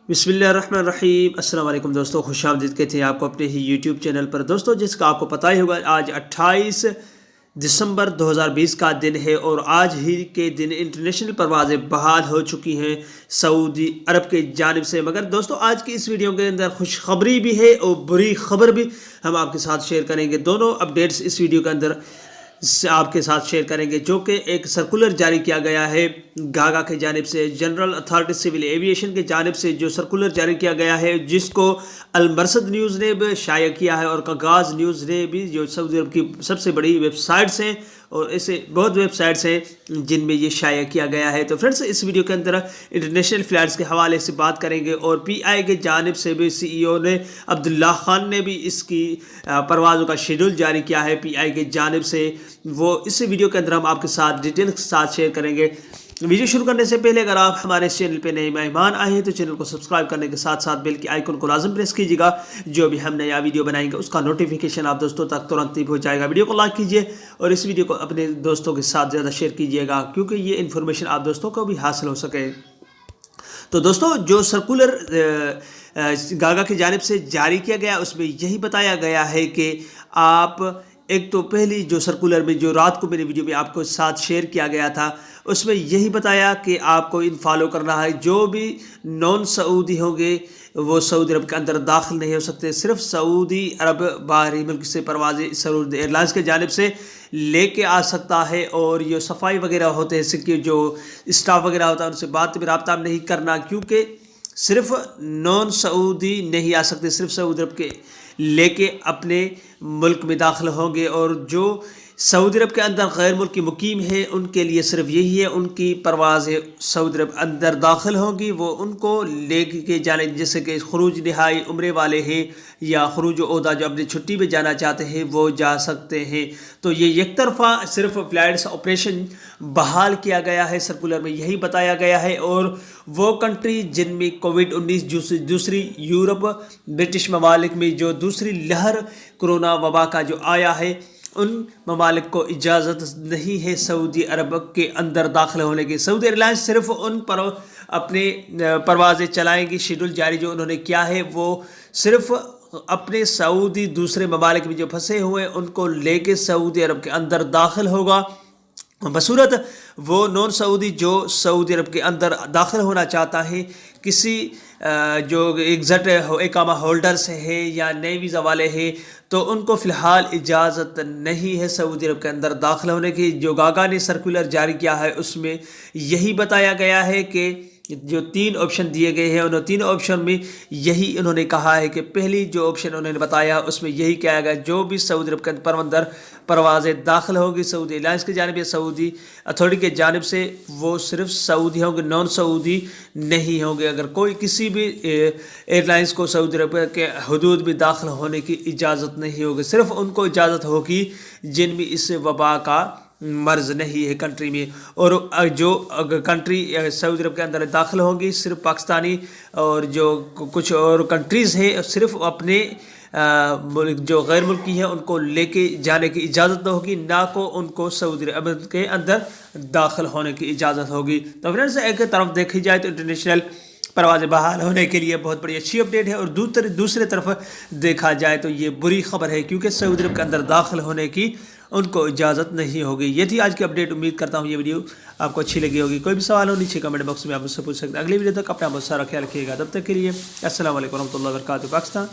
बिस्मिल्लाहिर्रहमानिर्रहीम। अस्सलाम वालेकुम दोस्तों, खुश आमदीद कहते हैं आपको अपने ही यूट्यूब चैनल पर। दोस्तों, जिसका आपको पता ही होगा आज 28 दिसंबर 2020 का दिन है और आज ही के दिन इंटरनेशनल परवाज़ें बहाल हो चुकी हैं सऊदी अरब के जानिब से। मगर दोस्तों, आज की इस वीडियो के अंदर खुशखबरी भी है और बुरी खबर भी हम आपके साथ शेयर करेंगे। दोनों अपडेट्स इस वीडियो के अंदर आपके साथ शेयर करेंगे, जो कि एक सर्कुलर जारी किया गया है गागा के जानिब से, जनरल अथॉरिटी सिविल एविएशन के जानिब से जो सर्कुलर जारी किया गया है, जिसको अल मरसद न्यूज़ ने भी शाया किया है और कागाज़ न्यूज़ ने भी, जो सऊदी अरब की सबसे बड़ी वेबसाइट्स हैं और ऐसे बहुत वेबसाइट्स हैं जिनमें ये शाया किया गया है। तो फ्रेंड्स, इस वीडियो के अंदर इंटरनेशनल फ़्लाइट्स के हवाले से बात करेंगे और PI के जानिब से भी CEO ने अब्दुल्ला खान ने भी इसकी परवाज़ों का शेड्यूल जारी किया है PI के जानिब से। वो इस वीडियो के अंदर हम आपके साथ डिटेल के साथ शेयर करेंगे। वीडियो शुरू करने से पहले अगर आप हमारे चैनल पे नए मेहमान आए हैं तो चैनल को सब्सक्राइब करने के साथ साथ बेल के आइकन को लाजम प्रेस कीजिएगा। जो भी हम नया वीडियो बनाएंगे उसका नोटिफिकेशन आप दोस्तों तक तुरंत ही पहुंच जाएगा। वीडियो को लाइक कीजिए और इस वीडियो को अपने दोस्तों के साथ ज़्यादा शेयर कीजिएगा, क्योंकि ये इन्फॉर्मेशन आप दोस्तों को भी हासिल हो सके। तो दोस्तों, जो सर्कुलर गागा की जानिब से जारी किया गया उसमें यही बताया गया है कि आप एक तो पहली जो सर्कुलर में जो रात को मेरे वीडियो में आपको साथ शेयर किया गया था उसमें यही बताया कि आपको इन फॉलो करना है। जो भी नॉन सऊदी होंगे वो सऊदी अरब के अंदर दाखिल नहीं हो सकते। सिर्फ सऊदी अरब बाहरी मुल्क से परवाज़ें सऊदी एयरलाइंस के जानिब से लेके आ सकता है। और ये सफाई वगैरह होते हैं, इसके जो स्टाफ वगैरह होता है उनसे बात में रब्ता नहीं करना, क्योंकि सिर्फ नॉन सऊदी नहीं आ सकते, सिर्फ सऊदी अरब के लेके अपने मुल्क में दाखिल होंगे। और जो सऊदी अरब के अंदर गैर मुल्की मुकीम है उनके लिए सिर्फ यही है, उनकी परवाज़ें सऊदी अरब अंदर दाखिल होंगी, वो उनको लेके जाने, जैसे कि खरूज नहाई उम्रे वाले हैं या खरूज ओहदा जो अपनी छुट्टी पे जाना चाहते हैं वो जा सकते हैं। तो ये एक तरफा सिर्फ फ्लाइट्स ऑपरेशन बहाल किया गया है, सर्कुलर में यही बताया गया है। और वो कंट्री जिनमें कोविड-19 दूसरी यूरोप ब्रिटिश ममालिक में जो दूसरी लहर कोरोना वबा का जो आया है, उन ममालिक को इजाज़त नहीं है सऊदी अरब के अंदर दाखिल होने की। सऊदी एयरलाइंस सिर्फ उन पर अपने परवाज़ें चलाएंगी। शेड्यूल जारी जो उन्होंने किया है वो सिर्फ अपने सऊदी दूसरे ममालिक में जो फंसे हुए उनको लेके सऊदी अरब के अंदर दाखिल होगा। बसूरत वो नॉन सऊदी जो सऊदी अरब के अंदर दाखिल होना चाहता है, किसी जो एग्जट इकामा होल्डर्स है या नए वीज़ा वाले हैं, तो उनको फ़िलहाल इजाज़त नहीं है सऊदी अरब के अंदर दाखिल होने की। जो गागा ने सर्कुलर जारी किया है उसमें यही बताया गया है कि जो 3 ऑप्शन दिए गए हैं उन 3 ऑप्शन में यही उन्होंने कहा है कि पहली जो ऑप्शन उन्होंने बताया उसमें यही कहा गया, जो भी सऊदी अरब के अंदर परवाज़ें दाखिल होगी सऊदी एयरलाइंस की जानिब या सऊदी अथॉरिटी के जानिब से, वो सिर्फ सऊदी होंगे, नॉन सऊदी नहीं होंगे। अगर कोई किसी भी एयरलाइंस को सऊदी अरब के हदूद में दाखिल होने की इजाज़त नहीं होगी। सिर्फ उनको इजाज़त होगी जिनमें इस वबा का मर्ज़ नहीं है कंट्री में। और जो कंट्री सऊदी अरब के अंदर दाखिल होंगी सिर्फ पाकिस्तानी और जो कुछ और कंट्रीज़ हैं सिर्फ अपने जो गैर मुल्की हैं उनको लेके जाने की इजाज़त होगी, ना को उनको सऊदी अरब के अंदर दाखिल होने की इजाज़त होगी। तो फ्रेंड्स, एक तरफ देखी जाए तो इंटरनेशनल परवाज़ें बहाल होने के लिए बहुत बड़ी अच्छी अपडेट है और दूसरे तरफ देखा जाए तो ये बुरी खबर है, क्योंकि सऊदी अरब के अंदर दाखिल होने की उनको इजाज़त नहीं होगी। ये थी आज की अपडेट। उम्मीद करता हूँ ये वीडियो आपको अच्छी लगी होगी। कोई भी सवाल हो नीचे कमेंट बॉक्स में आप मुझसे पूछ सकते हैं। अगली वीडियो तक अपना बहुत सारा ख्याल रखिएगा। तब तक के लिए अस्सलाम वालेकुम रहमतुल्लाहि व बरकातहू। पाकिस्तान।